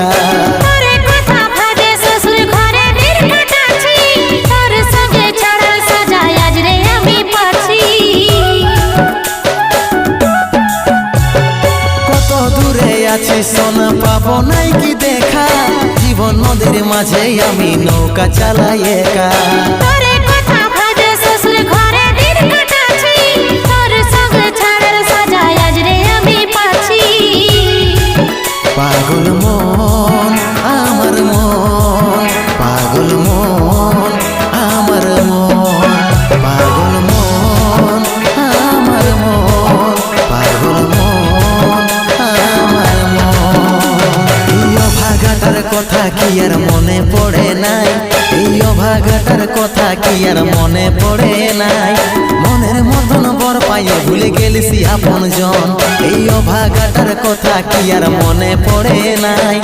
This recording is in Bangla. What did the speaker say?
একা। কত দূরে আছি সোনা, পাবো নাই কি দেখা, জীবন নদীর মাঝে আমি নৌকা চালাই একা। পাগল মন আমার মন, পাগল মন আমার মন, পাগল মন আমার মন, পাগল মন আমার মন। এই অভাগাটার কথা কি আর মনে পড়ে নাই, এই অভাগাটার কথা কি আর মনে পড়ে নাই। মনের মতন বর পাইয়ে ভুলে গেলিস আপন জন, এই অভাগাটার কথা কি আর মনে পড়ে নাই।